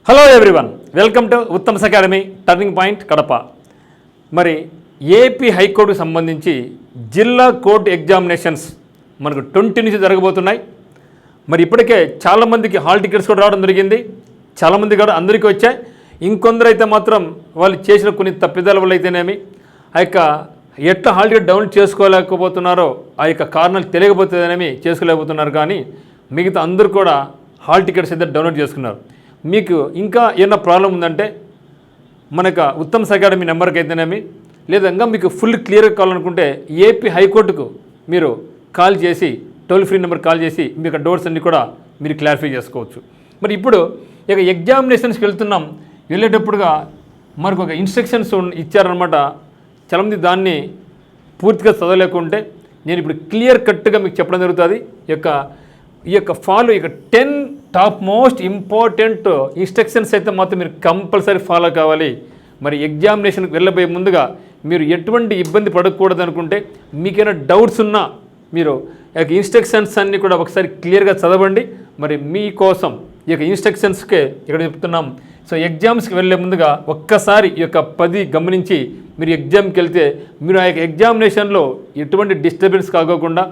Hello everyone, welcome to Uttam's academy turning point Kadapa. మరి AP హైకోర్టుకు సంబంధించి జిల్లా కోర్టు ఎగ్జామినేషన్స్ మనకు 20 నుంచి జరగబోతున్నాయి. మరి ఇప్పటికే చాలామందికి హాల్ టికెట్స్ కూడా రావడం జరిగింది. చాలామంది కూడా అందరికీ వచ్చాయి. ఇంకొందరు అయితే మాత్రం వాళ్ళు చేసిన కొన్ని తప్పిదాల వల్ల అయితేనేమి ఆ యొక్క ఎట్లా హాల్ టికెట్ డౌన్లోడ్ చేసుకోలేకపోతున్నారో ఆ యొక్క కారణాలు తెలియకపోతేనేమి చేసుకోలేకపోతున్నారు. కానీ మిగతా అందరూ కూడా హాల్ టికెట్స్ అయితే డౌన్లోడ్ చేసుకున్నారు. మీకు ఇంకా ఏమైనా ప్రాబ్లం ఉందంటే మనకు ఉత్తమ్స్ అకాడమీ నెంబర్కి అయితేనేమి లేదా మీకు ఫుల్ క్లియర్గా కావాలనుకుంటే ఏపీ హైకోర్టుకు మీరు కాల్ చేసి టోల్ ఫ్రీ నెంబర్ కాల్ చేసి మీకు డౌట్స్ అన్నీ కూడా మీరు క్లారిఫై చేసుకోవచ్చు. మరి ఇప్పుడు ఇక ఎగ్జామినేషన్స్కి వెళ్తున్నాం. వెళ్ళేటప్పుడుగా మనకు ఒక ఇన్స్ట్రక్షన్స్ ఇచ్చారనమాట. చాలామంది దాన్ని పూర్తిగా చదవలేకుంటే నేను ఇప్పుడు క్లియర్ కట్గా మీకు చెప్పడం జరుగుతుంది. ఈ యొక్క ఫాలో ఇక 10 టాప్ మోస్ట్ ఇంపార్టెంట్ ఇన్స్ట్రక్షన్స్ అయితే మాత్రం మీరు కంపల్సరీ ఫాలో కావాలి. మరి ఎగ్జామినేషన్కి వెళ్ళబోయే ముందుగా మీరు ఎటువంటి ఇబ్బంది పడకూడదు అనుకుంటే మీకైనా డౌట్స్ ఉన్నా మీరు ఈ యొక్క ఇన్స్ట్రక్షన్స్ అన్నీ కూడా ఒకసారి క్లియర్గా చదవండి. మరి మీకోసం ఈ యొక్క ఇన్స్ట్రక్షన్స్కే ఇక్కడ చెప్తున్నాం. సో ఎగ్జామ్స్కి వెళ్ళే ముందుగా ఒక్కసారి ఈ యొక్క 10 గమనించి మీరు ఎగ్జామ్కి వెళ్తే మీరు ఆ యొక్క ఎగ్జామినేషన్లో ఎటువంటి డిస్టర్బెన్స్ కాకోకుండా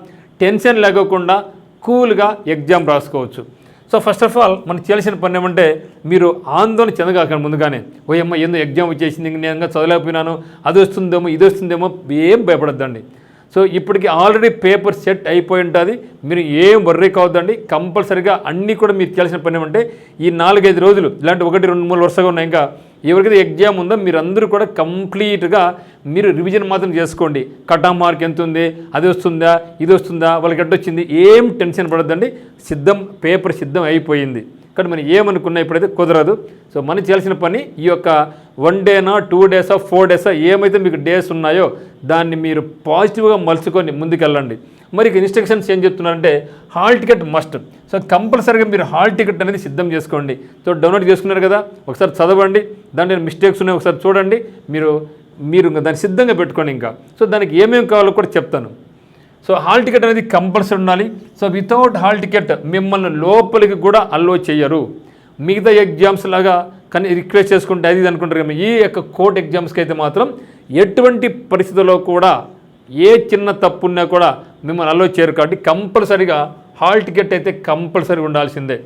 టెన్షన్ లేకోకుండా కూల్గా ఎగ్జామ్ రాసుకోవచ్చు. సో ఫస్ట్ ఆఫ్ ఆల్ మనకు చేయాల్సిన పని ఏమంటే మీరు ఆందోళన చెందగాకండి. ముందుగానే ఓయమ్మ ఏందో ఎగ్జామ్ వచ్చేసింది, నేను చదవలేకపోయినాను, అది వస్తుందేమో ఇది వస్తుందేమో ఏం భయపడద్దండి. సో ఇప్పటికి ఆల్రెడీ పేపర్ సెట్ అయిపోయి ఉంటుంది. మీరు ఏం వర్రీ కావద్దండి. కంపల్సరీగా అన్నీ కూడా మీరు చేయాల్సిన పని ఏమంటే ఈ 4-5 రోజులు ఇలాంటి 1-2-3 వరుసగా ఉన్నాయి. ఇంకా ఎవరికైతే ఎగ్జామ్ ఉందో మీరందరూ కూడా కంప్లీట్గా మీరు రివిజన్ మాత్రం చేసుకోండి. కటా మార్క్ ఎంత ఉంది, అది వస్తుందా ఇది వస్తుందా, వాళ్ళకి ఎట్టొచ్చింది, ఏం టెన్షన్ పడద్దండి. పేపర్ సిద్ధం అయిపోయింది. కానీ మనం ఏమనుకున్నా ఇప్పుడైతే కుదరదు. సో మనం చేయాల్సిన పని ఈ యొక్క 1 డేనా 2 డేసా 4 డేసా ఏమైతే మీకు డేస్ ఉన్నాయో దాన్ని మీరు పాజిటివ్గా మలుచుకొని ముందుకెళ్ళండి. మరి ఇన్స్ట్రక్షన్స్ ఏం చెప్తున్నారంటే హాల్ టికెట్ మస్ట్. సో కంపల్సరీగా మీరు హాల్ టికెట్ అనేది సిద్ధం చేసుకోండి. సో డౌన్లోడ్ చేసుకున్నారు కదా, ఒకసారి చదవండి. దాంట్లో మిస్టేక్స్ ఉన్నాయి ఒకసారి చూడండి. మీరు దాన్ని సిద్ధంగా పెట్టుకోండి. ఇంకా సో దానికి ఏమేమి కావాలో కూడా చెప్తాను. సో హాల్ టికెట్ అనేది కంపల్సరీ ఉండాలి. సో వితౌట్ హాల్ టికెట్ మిమ్మల్ని లోపలికి కూడా అలో చేయరు. మిగతా ఎగ్జామ్స్ లాగా కానీ రిక్వెస్ట్ చేసుకుంటే అది అనుకుంటారు కదా, ఈ యొక్క కోర్ట్ ఎగ్జామ్స్కి అయితే మాత్రం ఎటువంటి పరిస్థితుల్లో కూడా ఏ చిన్న తప్పు ఉన్నా కూడా మిమ్మల్ని అలో చేయరు. కాబట్టి కంపల్సరీగా హాల్ టికెట్ అయితే కంపల్సరీ ఉండాల్సిందే.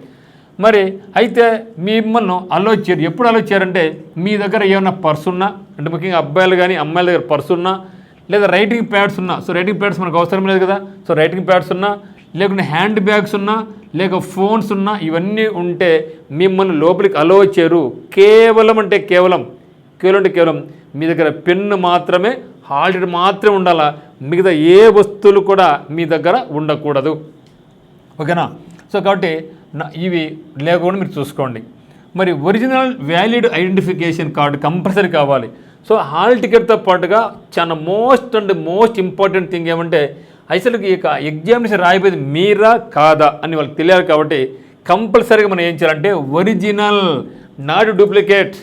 మరి అయితే మిమ్మల్ని అలో చేయరు. ఎప్పుడు అలో చేయరంటే మీ దగ్గర ఏమైనా పర్స్ ఉన్నా, అంటే ముఖ్యంగా అబ్బాయిలు కానీ అమ్మాయిల దగ్గర పర్స్ ఉన్నా, లేదా రైటింగ్ ప్యాడ్స్ ఉన్నా. సో రైటింగ్ ప్యాడ్స్ మనకు అవసరం లేదు కదా. సో రైటింగ్ ప్యాడ్స్ ఉన్నా, లేకుంటే హ్యాండ్ బ్యాగ్స్ ఉన్నా, లేక ఫోన్స్ ఉన్నా, ఇవన్నీ ఉంటే మిమ్మల్ని లోపలికి అలో చేయరు. కేవలం మీ దగ్గర పెన్ను మాత్రమే, హాల్ టికెట్ మాత్రమే ఉండాలా. మిగతా ఏ వస్తువులు కూడా మీ దగ్గర ఉండకూడదు. ఓకేనా. సో కాబట్టి ఇవి లేకుండా మీరు చూసుకోండి. మరి original valid identification card compulsory కావాలి. సో హాల్ టికెట్తో పాటుగా చాలా మోస్ట్ ఇంపార్టెంట్ థింగ్ ఏమంటే అసలుకి ఇక ఎగ్జామినేషన్ రాయిపోయింది మీరా కాదా అని వాళ్ళకి తెలియాలి. కాబట్టి కంపల్సరీగా మనం ఏం చేయాలంటే original, not duplicate.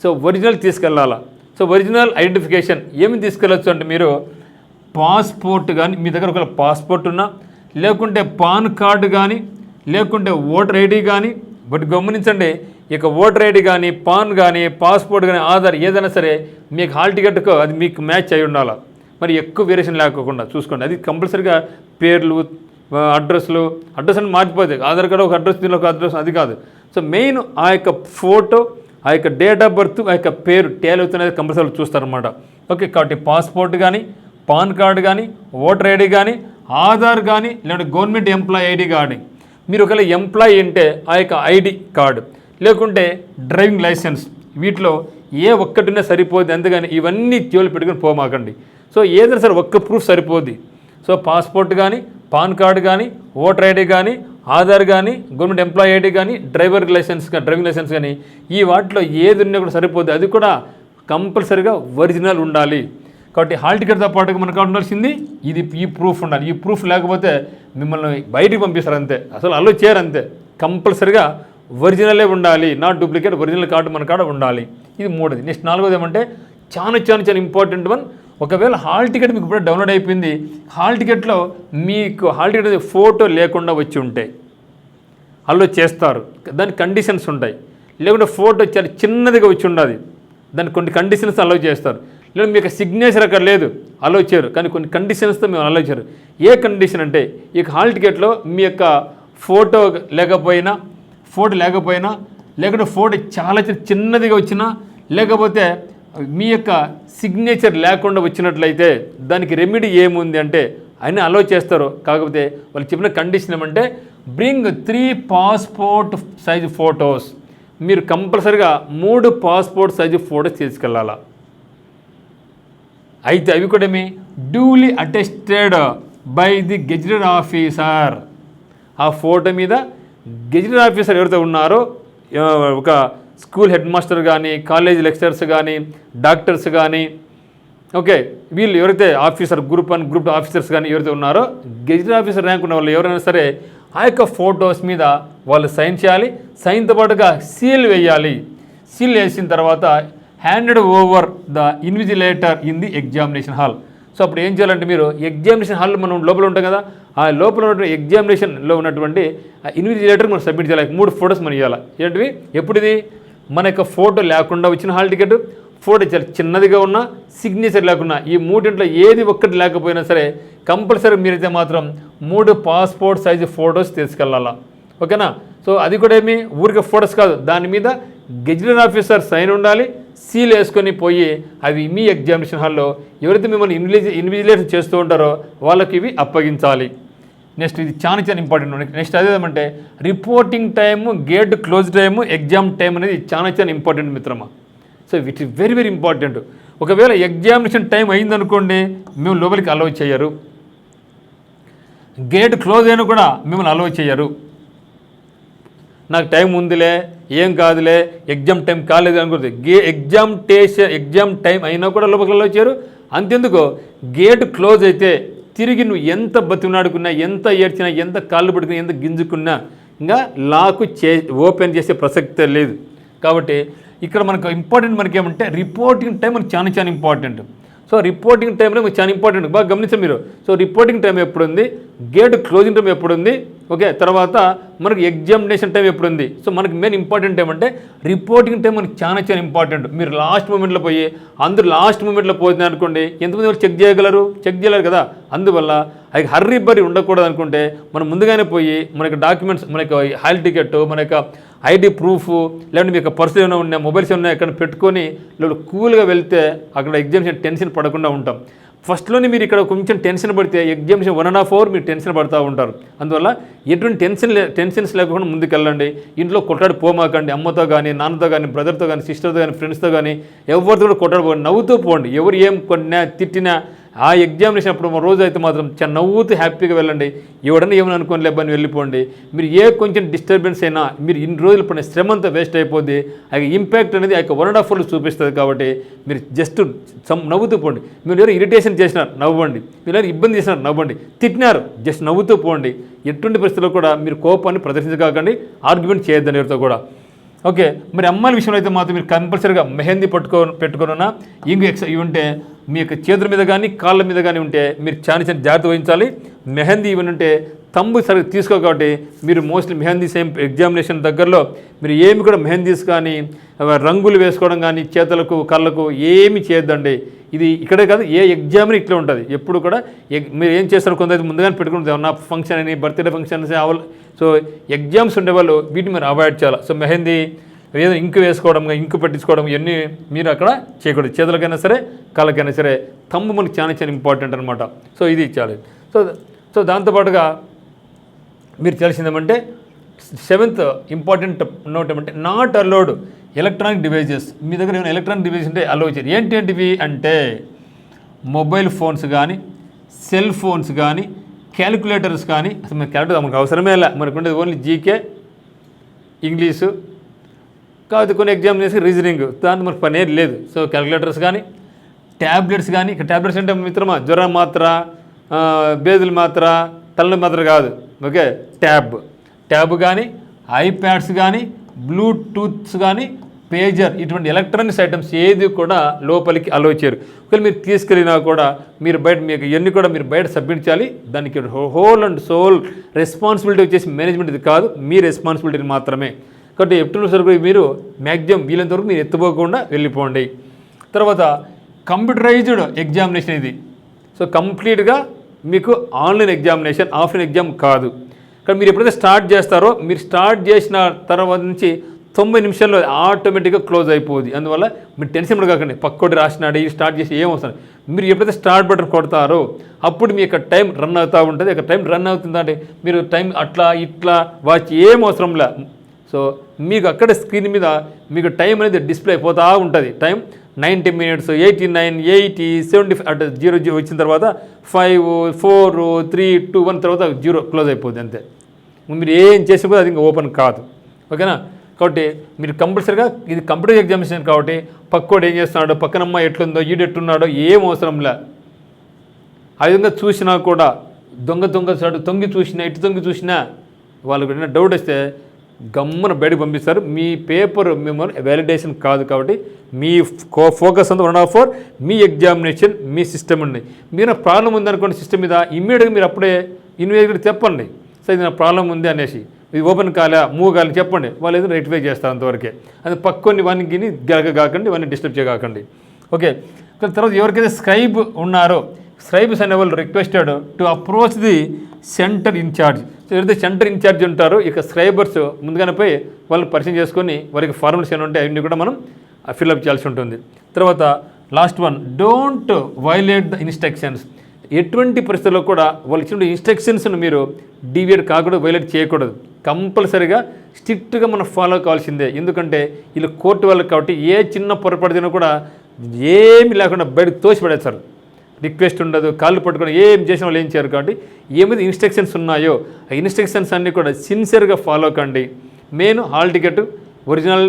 So original తీసుకెళ్ళాలా. సో ఒరిజినల్ ఐడెంటిఫికేషన్ ఏమి తీసుకెళ్ళచ్చు అంటే మీరు పాస్పోర్ట్ కానీ, మీ దగ్గర ఒక పాస్పోర్ట్ ఉన్నా, లేకుంటే పాన్ కార్డు కానీ, లేకుంటే ఓటర్ ఐడి కానీ. బట్ గమనించండి, ఇక ఓటర్ ఐడి కానీ, పాన్ కానీ, పాస్పోర్ట్ కానీ, ఆధార్ ఏదైనా సరే మీకు హాల్ టికెట్కు అది మీకు మ్యాచ్ అయి ఉండాలి. మరి ఎక్కువ వేరియేషన్ లేకోకుండా చూసుకోండి. అది కంపల్సరీగా పేర్లు, అడ్రస్ అని మారిపోతాయి. ఆధార్ కార్డు ఒక అడ్రస్, దీనిలో ఒక అడ్రస్, అది కాదు. సో మెయిన్ ఆ యొక్క ఫోటో, ఆ యొక్క డేట్ ఆఫ్ బర్త్, ఆ యొక్క పేరు టేల్ అవుతున్నది కంపల్సరీ చూస్తారనమాట. ఓకే. కాబట్టి పాస్పోర్ట్ కానీ, పాన్ కార్డు కానీ, ఓటర్ ఐడి కానీ, ఆధార్ కానీ, లేదంటే గవర్నమెంట్ ఎంప్లాయీ ఐడి కానీ, మీరు ఒకవేళ ఎంప్లాయీ అంటే ఆ యొక్క ఐడి కార్డు, లేకుంటే డ్రైవింగ్ లైసెన్స్, వీటిలో ఏ ఒక్కటినే సరిపోద్ది. అందుకని ఇవన్నీ జోలు పెట్టుకుని పోమాకండి. సో ఏదైనా సరే ఒక్క ప్రూఫ్ సరిపోద్ది. సో పాస్పోర్ట్ కానీ, పాన్ కార్డు కానీ, ఓటర్ ఐడి కానీ, ఆధార్ కానీ, గవర్నమెంట్ ఎంప్లాయీ ఐడి కానీ, డ్రైవింగ్ లైసెన్స్ కానీ, ఈ వాటిలో ఏది ఉన్నా కూడా సరిపోద్ది. అది కూడా కంపల్సరీగా ఒరిజినల్ ఉండాలి. కాబట్టి హాల్ టికెట్తో పాటుగా మనకు ఉండాల్సింది ఈ ప్రూఫ్ ఉండాలి. ఈ ప్రూఫ్ లేకపోతే మిమ్మల్ని బయటికి పంపిస్తారు అంతే, అసలు అలో చేయరు అంతే. కంపల్సరీగా ఒరిజినలే ఉండాలి, నాట్ డూప్లికేట్. ఒరిజినల్ కార్డు మన కాడ ఉండాలి. ఇది 3ది. నెక్స్ట్ 4వది ఏమంటే చాలా ఇంపార్టెంట్ వన్. ఒకవేళ హాల్ టికెట్ మీకు ఇప్పుడు డౌన్లోడ్ అయిపోయింది, హాల్ టికెట్లో మీకు హాల్ టికెట్ ఫోటో లేకుండా వచ్చి ఉంటే అలో చేస్తారు. దానికి కండిషన్స్ ఉంటాయి. లేకుంటే ఫోటో చాలా చిన్నదిగా వచ్చి ఉండాలి, దానికి కొన్ని కండిషన్స్ అలౌ చేస్తారు. లేదా మీ యొక్క సిగ్నేచర్ అక్కడ లేదు, అలౌ చేయరు. కానీ కొన్ని కండిషన్స్తో మేము అలౌ చేయరు. ఏ కండిషన్ అంటే ఈ హాల్ టికెట్లో మీ యొక్క ఫోటో లేకపోయినా లేకుంటే ఫోటో చాలా చిన్నదిగా వచ్చినా, లేకపోతే మీ యొక్క సిగ్నేచర్ లేకుండా వచ్చినట్లయితే దానికి రెమెడీ ఏముంది అంటే ఆయన అలౌ చేస్తారు. కాకపోతే వాళ్ళు చెప్పిన కండిషన్ ఏమంటే బ్రింగ్ 3 పాస్పోర్ట్ సైజు ఫొటోస్. మీరు కంపల్సరిగా 3 పాస్పోర్ట్ సైజు ఫొటోస్ తీసుకెళ్ళాలా. అయితే అవి కూడా ఏమి duly attested by the gazetted officer. ఆ ఫోటో మీద గెజిటెడ్ ఆఫీసర్ ఎవరైతే ఉన్నారో, ఒక స్కూల్ హెడ్ మాస్టర్ కానీ, కాలేజ్ లెక్చరర్స్ కానీ, డాక్టర్స్ కానీ, ఓకే, వీళ్ళు ఎవరైతే ఆఫీసర్ గ్రూప్ 1 గ్రూప్ 2 ఆఫీసర్స్ కానీ ఎవరైతే ఉన్నారో, గెజిటెడ్ ఆఫీసర్ ర్యాంక్ ఉన్న వాళ్ళు ఎవరైనా సరే ఆ యొక్క ఫొటోస్ మీద వాళ్ళు సైన్ చేయాలి. సైన్తో పాటుగా సీల్ వేయాలి. సీల్ వేసిన తర్వాత handed over the invigilator in the examination hall. So అప్పుడు ఏం చేయాలంటే మీరు ఎగ్జామినేషన్ హాల్లో మనం లోపల ఉంటాం కదా, ఆ లోపల ఉన్నటువంటి ఎగ్జామినేషన్లో ఉన్నటువంటి ఇన్విజిలేటర్ మనం సబ్మిట్ చేయాలి. 3 ఫొటోస్ మనం ఇవ్వాలి. ఏంటివి? ఎప్పుడు ఇది? మన యొక్క ఫోటో లేకుండా వచ్చిన హాల్ టికెట్, ఫోటో చాలా చిన్నదిగా ఉన్నా, సిగ్నేచర్ లేకున్నా, ఈ 3 ఏది ఒక్కటి లేకపోయినా సరే కంపల్సరీ మీరైతే మాత్రం 3 పాస్పోర్ట్ సైజు ఫొటోస్ తీసుకెళ్ళాలా. ఓకేనా? సో అది కూడా ఏమి ఊరికే ఫొటోస్ కాదు, దాని మీద గెజిటెడ్ ఆఫీసర్ సైన్ ఉండాలి, సీల్ వేసుకొని పోయి అవి మీ ఎగ్జామినేషన్ హాల్లో ఎవరైతే మిమ్మల్ని ఇన్విజిలేషన్ చేస్తూ ఉంటారో వాళ్ళకి ఇవి అప్పగించాలి. నెక్స్ట్ ఇది చాలా ఇంపార్టెంట్. నెక్స్ట్ అదేమంటే reporting time, gate close time, exam time అనేది చాలా ఇంపార్టెంట్ మిత్రమా. So it is very very important. ఒకవేళ ఎగ్జామినేషన్ టైం అయిందనుకోండి, మేము లోపలికి అలౌ చేయరు. గేట్ క్లోజ్ అయినా కూడా మిమ్మల్ని అలౌ చేయరు. నాకు టైం ఉందిలే, ఏం కాదులే, ఎగ్జామ్ టైం కాలేదు అనుకుంటుంది. ఎగ్జామ్ టైం అయినా కూడా లోపలికి అలౌ చేయరు. అంతెందుకు, గేట్ క్లోజ్ అయితే తిరిగి నువ్వు ఎంత బతిమలాడుకున్నా, ఎంత ఏడ్చినా, ఎంత కాళ్ళు పడుకున్నా, ఎంత గింజుకున్నా ఇంకా లాకు ఓపెన్ చేసే ప్రసక్తే లేదు. కాబట్టి ఇక్కడ మనకు ఇంపార్టెంట్ మనకేమంటే రిపోర్టింగ్ టైం మనకు చాలా ఇంపార్టెంట్. సో రిపోర్టింగ్ టైంలో మీకు చాలా ఇంపార్టెంట్, బాగా గమనించారు మీరు. సో రిపోర్టింగ్ టైం ఎప్పుడు ఉంది, గేట్ క్లోజింగ్ టైం ఎప్పుడు ఉంది, ఓకే, తర్వాత మనకు ఎగ్జామినేషన్ టైం ఎప్పుడు ఉంది. సో మనకి మెయిన్ ఇంపార్టెంట్ ఏమంటే రిపోర్టింగ్ టైం మనకి చాలా ఇంపార్టెంట్. మీరు లాస్ట్ మూమెంట్లో పోయి అందరూ లాస్ట్ మూమెంట్లో పోతుంది అనుకోండి, ఎంతమంది వాళ్ళు చెక్ చేయలేరు కదా. అందువల్ల అది హర్రీ బర్రీ ఉండకూడదు అనుకుంటే మనం ముందుగానే పోయి మనకి డాక్యుమెంట్స్, మనకి హాల్ టికెట్, మన యొక్క ఐడి ప్రూఫ్, లేదంటే మీ యొక్క పర్సులు ఏమైనా ఉన్నాయి, మొబైల్స్ ఏమైనా ఎక్కడ పెట్టుకొని లేదా కూల్గా వెళ్తే అక్కడ ఎగ్జామినేషన్ టెన్షన్ పడకుండా ఉంటాం. ఫస్ట్లోనే మీరు ఇక్కడ కొంచెం టెన్షన్ పడితే ఎగ్జామినేషన్ 1.5 hour మీరు టెన్షన్ పడుతూ ఉంటారు. అందువల్ల ఎటువంటి టెన్షన్స్ లేకుండా ముందుకెళ్ళండి. ఇంట్లో కొట్లాడి పోమాకండి. అమ్మతో కానీ, నాన్నతో కానీ, బ్రదర్తో కానీ, సిస్టర్తో కానీ, ఫ్రెండ్స్తో కానీ ఎవరితో కూడా కొట్లాడిపోండి. నవ్వుతూ పోండి. ఎవరు ఏం కొన్నా తిట్టినా ఆ ఎగ్జామినేషన్ అప్పుడు రోజు అయితే మాత్రం చాలా నవ్వుతూ హ్యాపీగా వెళ్ళండి. ఎవడన్నా ఏమని అనుకోని లేబని వెళ్ళిపోండి. మీరు ఏ కొంచెం డిస్టర్బెన్స్ అయినా మీరు ఇన్ని రోజులు పడిన శ్రమ అంతా వేస్ట్ అయిపోద్ది. ఆ ఇంపాక్ట్ అనేది ఆ 1.5 hour చూపిస్తుంది. కాబట్టి మీరు జస్ట్ నవ్వుతూ పోండి. మీరు ఎవరు ఇరిటేషన్ చేసినారు నవ్వండి, మీరు ఎవరు ఇబ్బంది చేసినారు నవ్వండి, తిట్టినారు జస్ట్ నవ్వుతూ పోండి. ఎటువంటి పరిస్థితుల్లో కూడా మీరు కోపాన్ని ప్రదర్శించకాకండి, ఆర్గ్యుమెంట్ చేయొద్దని ఎవరితో కూడా. ఓకే, మరి అమ్మాయిల విషయంలో అయితే మాత్రం మీరు కంపల్సరీగా మెహందీ పెట్టుకున్నా ఇవి ఉంటే మీ యొక్క చేతుల మీద కానీ కాళ్ళ మీద కానీ ఉంటే మీరు చాలా జాగ్రత్త వహించాలి. మెహందీ ఇవన్నీ ఉంటే తంబు సరిగ్గా తీసుకో. కాబట్టి మీరు మోస్ట్లీ మెహందీ సేమ్ ఎగ్జామినేషన్ దగ్గరలో మీరు ఏమి కూడా మెహందీస్ కానీ రంగులు వేసుకోవడం కానీ చేతులకు కళ్ళకు ఏమి చేయొద్దండి. ఇది ఇక్కడే కాదు, ఏ ఎగ్జామ్ని ఇట్లా ఉంటుంది. ఎప్పుడు కూడా మీరు ఏం చేస్తారు, కొంత ముందుగానే పెట్టుకుంటుంది ఏమన్నా ఫంక్షన్ అని, బర్త్డే ఫంక్షన్స్. సో ఎగ్జామ్స్ ఉండేవాళ్ళు వీటిని మీరు అవాయిడ్ చేయాలి. సో మెహందీ ఏదో ఇంకు వేసుకోవడం, ఇంకు పెట్టించుకోవడం ఇవన్నీ మీరు అక్కడ చేయకూడదు. చేతులకైనా సరే కాళ్ళకైనా సరే తంబు మనకు చాలా ఇంపార్టెంట్ అనమాట. సో ఇది ఇచ్చాలి. సో దాంతోపాటుగా మీరు తెలిసిందేమంటే 7th ఇంపార్టెంట్ నోట్ ఏమంటే నాట్ అలౌడ్ ఎలక్ట్రానిక్ డివైజెస్. మీ దగ్గర ఏమైనా ఎలక్ట్రానిక్ డివైస్ ఉంటే అలౌ చేయరు. ఏంటివి అంటే మొబైల్ ఫోన్స్ కానీ, సెల్ ఫోన్స్ కానీ, క్యాలిక్యులేటర్స్ కానీ. అసలు మనకి క్యాలిక్యులేటర్ మనకు అవసరమే లే, మనకు ఉండేది ఓన్లీ జీకే, ఇంగ్లీషు, కాకపోతే కొన్ని ఎగ్జామ్ చేసి రీజనింగ్, దాంతో మనకు పని ఏది లేదు. సో క్యాలిక్యులేటర్స్ కానీ, ట్యాబ్లెట్స్ కానీ. ఇక్కడ ట్యాబ్లెట్స్ అంటే మిత్రమా జ్వరం మాత్ర, బేదుల మాత్ర, తలనొప్పి మాత్ర కాదు. ఓకే, ట్యాబ్ కానీ, ఐప్యాడ్స్ కానీ, బ్లూటూత్స్ కానీ, పేజర్, ఇటువంటి ఎలక్ట్రానిక్స్ ఐటమ్స్ ఏది కూడా లోపలికి అలౌ చేయరు. ఒకవేళ మీరు తీసుకెళ్ళినా కూడా మీరు బయట మీకు ఇవన్నీ కూడా మీరు బయట సబ్మిట్ చేయాలి. దానికి హోల్ అండ్ సోల్ రెస్పాన్సిబిలిటీ వచ్చేసి మేనేజ్మెంట్ ఇది కాదు, మీ రెస్పాన్సిబిలిటీ మాత్రమే. కాబట్టి ఎప్పుడు వరకు మీరు మ్యాక్సిమం వీలంత వరకు మీరు ఎత్తుపోకుండా వెళ్ళిపోండి. తర్వాత కంప్యూటరైజ్డ్ ఎగ్జామినేషన్ ఇది. సో కంప్లీట్గా మీకు ఆన్లైన్ ఎగ్జామినేషన్, ఆఫ్లైన్ ఎగ్జామ్ కాదు. కానీ మీరు ఎప్పుడైతే స్టార్ట్ చేస్తారో మీరు స్టార్ట్ చేసిన తర్వాత నుంచి 90 నిమిషాల్లో ఆటోమేటిక్గా క్లోజ్ అయిపోద్ది. అందువల్ల మీరు టెన్షన్ కూడా కాకండి, పక్కోటి రాసినాడు ఇది స్టార్ట్ చేసి ఏం అవసరం. మీరు ఎప్పుడైతే స్టార్ట్ బటన్ కొడతారో అప్పుడు మీ యొక్క టైం రన్ అవుతూ ఉంటుంది. ఇక టైం రన్ అవుతుందంటే మీరు టైం అట్లా ఇట్లా వాచ్ ఏం అవసరంలే. సో మీకు అక్కడ స్క్రీన్ మీద మీకు టైం అనేది డిస్ప్లే అయిపోతూ ఉంటుంది. టైం 90 minutes, 89, 80, 75 అటు 0 వచ్చిన తర్వాత 5, 4, 3, 2, 1 తర్వాత 0 క్లోజ్ అయిపోద్ది అంతే. మీరు ఏం చేసినా కూడా అది ఇంకా ఓపెన్ కాదు. ఓకేనా? కాబట్టి మీరు కంపల్సరీగా ఇది కంప్యూటర్ ఎగ్జామినేషన్ కాబట్టి పక్కోడు ఏం చేస్తున్నాడో, పక్కనమ్మ ఎట్లుందో, ఈడు ఎట్లున్నాడో ఏం అవసరంలే. ఆ విధంగా చూసినా కూడా తొంగి చూసినా ఇటు తొంగి చూసినా వాళ్ళకి ఏదైనా డౌట్ వస్తే గమ్మున బయటకు పంపిస్తారు. మీ పేపర్ మిమ్మల్ని వ్యాలిడేషన్ కాదు కాబట్టి మీ ఫోకస్ అంతా 1/4 మీ ఎగ్జామినేషన్, మీ సిస్టమ్ ఉంది. మీరు ప్రాబ్లం ఉందనుకోండి సిస్టమ్ మీద ఇమ్మీడియట్గా మీరు అప్పుడే ఇన్వెస్టిగేట్ చెప్పండి. సో ఇది నా ప్రాబ్లం ఉంది అనేసి, ఇది ఓపెన్ కాలే మూవ్ కాలే చెప్పండి, వాళ్ళు ఏదో రెక్టిఫై చేస్తారు అంతవరకే. అది పక్కని వానికి కాకండి, ఇవన్నీ డిస్టర్బ్ చేయకండి. ఓకే. తర్వాత ఎవరికైతే స్క్రైబ్ ఉన్నారో స్క్రైబ్స్ అనే వాళ్ళు requested to approach the centre in charge. So ఎవరైతే సెంటర్ ఇన్ఛార్జ్ ఉంటారో ఇక స్క్రైబర్స్ ముందుగానే పోయి వాళ్ళు పరిచయం చేసుకొని వారికి ఫార్మల్స్ ఏమైనా ఉంటే అవన్నీ కూడా మనం ఫిల్అప్ చేయాల్సి ఉంటుంది. తర్వాత last one, don't violate the instructions. ఎటువంటి పరిస్థితుల్లో కూడా వాళ్ళు ఇచ్చిన ఇన్స్ట్రక్షన్స్ను మీరు డీవియేట్ కాకూడదు, వైలేట్ చేయకూడదు. కంపల్సరీగా స్ట్రిక్ట్గా మనం ఫాలో కావాల్సిందే. ఎందుకంటే వీళ్ళు కోర్టు వాళ్ళు కాబట్టి ఏ చిన్న పొరపాటున కూడా ఏమి లేకుండా బయటకు తోసిపడేస్తారు. రిక్వెస్ట్ ఉండదు, కాళ్ళు పట్టుకొని ఏం చేసిన వాళ్ళు ఏం చేయరు. కాబట్టి ఏమైతే ఇన్స్ట్రక్షన్స్ ఉన్నాయో ఆ ఇన్స్ట్రక్షన్స్ అన్నీ కూడా సిన్సియర్గా ఫాలో కండి. మెయిన్ హాల్ టికెట్ ఒరిజినల్,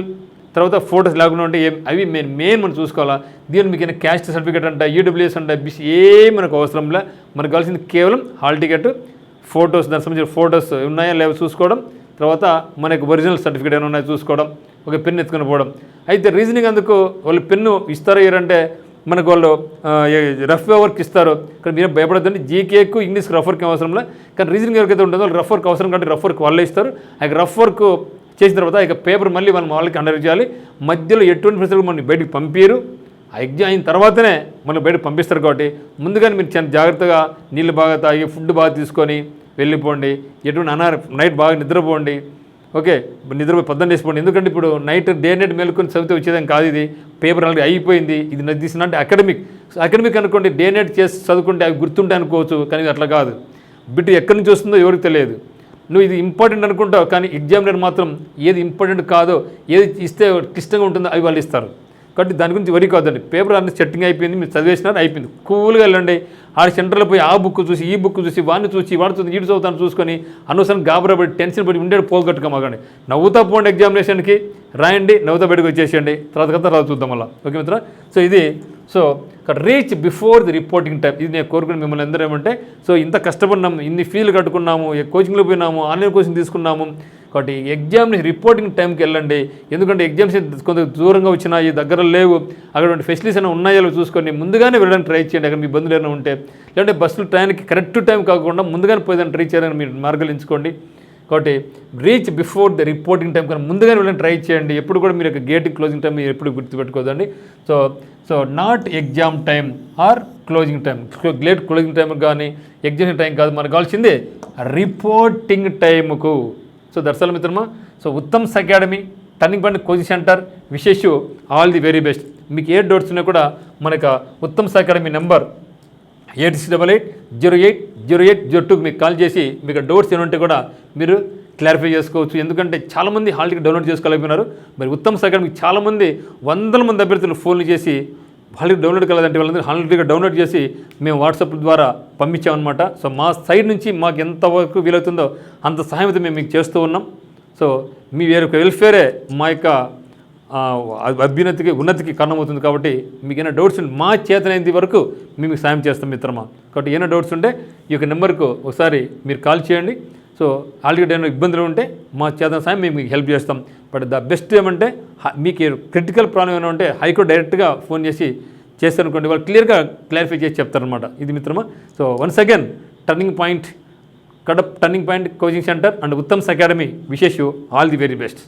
తర్వాత ఫోటోస్ లేకుండా ఉంటే అవి మెయిన్ మనం చూసుకోవాలా. దీని మీకు క్యాస్ట్ సర్టిఫికేట్ అంట, ఈడబ్ల్యూఎస్ అంట, బీసీ ఏం మనకు అవసరంలే. మనకు కావాల్సింది కేవలం హాల్ టికెట్, ఫోటోస్, దానికి సంబంధించిన ఫోటోస్ ఉన్నాయా లేవో చూసుకోవడం, తర్వాత మనకు ఒరిజినల్ సర్టిఫికేట్ ఏమైనా ఉన్నాయో చూసుకోవడం, ఒక పెన్ను ఎత్తుకొని పోవడం. అయితే రీజనింగ్ అందుకు వాళ్ళు పెన్ను ఇస్తారో ఇయ్యారంటే మనకు వాళ్ళు రఫ్ వర్క్ ఇస్తారు. కానీ మీరు భయపడద్దండి, జీకేకు ఇంగ్లీష్కి రఫ్ వర్క్ అవసరంలే. కానీ రీజనింగ్ ఎవరికైతే ఉంటుందో వాళ్ళు రఫ్ వర్క్ అవసరం కాబట్టి రఫ్ వర్క్ వాళ్ళే ఇస్తారు. ఆ రఫ్ వర్క్ చేసిన తర్వాత ఇక పేపర్ మళ్ళీ మనం వాళ్ళకి అండర్ చేయాలి. మధ్యలో ఎటువంటి పరిస్థితులు మనకి బయటకు పంపించరు. ఆ ఎగ్జామ్ అయిన తర్వాతనే మనకు బయటకు పంపిస్తారు. కాబట్టి ముందుగానే మీరు చాలా జాగ్రత్తగా నీళ్ళు బాగా తాగి, ఫుడ్ బాగా తీసుకొని వెళ్ళిపోండి. ఎటువంటి నైట్ బాగా నిద్రపోండి. ఓకే, నిద్రపోయి పొద్దున్న వేసిపోండి. ఎందుకంటే ఇప్పుడు డే నైట్ మేలుకొని చదివితే వచ్చేదాం కాదు. ఇది పేపర్ ఆల్రెడీ అయిపోయింది. ఇది నాకు తీసిన అంటే అకాడమిక్ అనుకోండి, డే నైట్ చేసి చదువుకుంటే అవి గుర్తుంటే అనుకోవచ్చు. కానీ అట్లా కాదు. బిట్ ఎక్కడి నుంచి వస్తుందో ఎవరికి తెలియదు. నువ్వు ఇది ఇంపార్టెంట్ అనుకుంటావు, కానీ ఎగ్జామినర్ మాత్రం ఏది ఇంపార్టెంట్ కాదో, ఏది ఇస్తే క్లిష్టంగా ఉంటుందో అవి వాళ్ళు ఇస్తారు. కాబట్టి దాని గురించి వరి కాదండి. పేపర్ అన్ని సెట్టింగ్ అయిపోయింది, మీరు చదివేసినారు, అయిపోయింది. కూల్గా వెళ్ళండి. ఆ సెంటర్లో పోయి ఆ బుక్ చూసి ఈ బుక్ చూసి వాడిని చూసి ఈడు చదువుతాను చూసుకొని అనవసరం గాబరాబడి టెన్షన్ పడి ఉండేది పోగొట్టుకోమాకండి. నవ్వుతా పోండి, ఎగ్జామినేషన్కి రాయండి, నవ్వుతా బయటకు వచ్చేసేయండి. తర్వాత చూద్దాం మళ్ళీ. ఓకే మిత్ర. సో ఇక్కడ reach before the reporting time. ఇది నేను కోరుకుని మిమ్మల్ని అందరూ ఏమంటే, సో ఇంత కష్టపడినాము, ఇన్ని ఫీజులు కట్టుకున్నాము, కోచింగ్లో పోయినాము, ఆన్లైన్ కోచింగ్ తీసుకున్నాము. కాబట్టి ఎగ్జామ్ని రిపోర్టింగ్ టైంకి వెళ్ళండి. ఎందుకంటే ఎగ్జామ్స్ కొంత దూరంగా వచ్చినాయి, దగ్గర లేవు, అక్కడ ఫెసిలిటీస్ అయినా ఉన్నాయో చూసుకొని ముందుగానే వెళ్ళడానికి ట్రై చేయండి. అక్కడ మీ ఇబ్బందులు ఏమైనా ఉంటే, లేదంటే బస్సులు ట్రైన్కి కరెక్ట్ టైం కాకుండా ముందుగానే పోయేదాన్ని ట్రై చేయాలని మీరు మార్గాలు ఎంచుకోండి. కాబట్టి reach before the reporting time కన్నా ముందుగానే వెళ్ళని ట్రై చేయండి. ఎప్పుడు కూడా మీరు గేటింగ్ క్లోజింగ్ టైం మీరు ఎప్పుడు గుర్తుపెట్టుకోదండి. So not exam time or closing time. Late closing time కానీ ఎగ్జామ్ టైం కాదు, మనకు కావాల్సింది రిపోర్టింగ్ టైంకు. సో దర్శకుల మిత్రమా, సో ఉత్తమ్స్ academy turning point coaching centre wishes all the very best. మీకు ఏ డౌట్స్ ఉన్నా కూడా మనకు ఉత్తమ్స్ అకాడమీ నెంబర్ 8688080802కి మీకు కాల్ చేసి మీకు డౌట్స్ ఏమంటే కూడా మీరు క్లారిఫై చేసుకోవచ్చు. ఎందుకంటే చాలామంది హాల్ టికెట్ డౌన్లోడ్ చేసుకోలేకపోయినారు. మరి ఉత్తమ్స్ అకాడమీకి చాలామంది 100 మంది అభ్యర్థులు ఫోన్లు చేసి హాల్ టికెట్ డౌన్లోడ్ కాలేదంటే వాళ్ళందరూ హాల్ టికెట్ డౌన్లోడ్ చేసి మేము వాట్సాప్ ద్వారా పంపించామన్నమాట. సో మా సైడ్ నుంచి మాకు ఎంతవరకు వీలవుతుందో అంత సహాయం అయితే మేము మీకు చేస్తూ ఉన్నాం. సో మీ వెల్ఫేరే మా యొక్క ఉన్నతికి కారణమవుతుంది. కాబట్టి మీకు ఏమైనా డౌట్స్ ఉంటే మా చేతనైనంత వరకు మేము సాయం చేస్తాం మిత్రమా. కాబట్టి ఏమైనా డౌట్స్ ఉంటే ఈ యొక్క నెంబర్కు ఒకసారి మీరు కాల్ చేయండి. సో ఆల్రెడీ ఏమైనా ఇబ్బందులు ఉంటే మా చేతన సాయం మేము మీకు హెల్ప్ చేస్తాం. బట్ ద బెస్ట్ ఏమంటే మీకు క్రిటికల్ ప్రాబ్లం ఏమైనా ఉంటే హైకోర్టు డైరెక్ట్గా ఫోన్ చేసి చేస్తారనుకోండి, వాళ్ళు క్లియర్గా క్లారిఫై చేసి చెప్తారనమాట. ఇది మిత్రమా. So once again turning point coaching centre and Uttam's academy wishes you all the very best.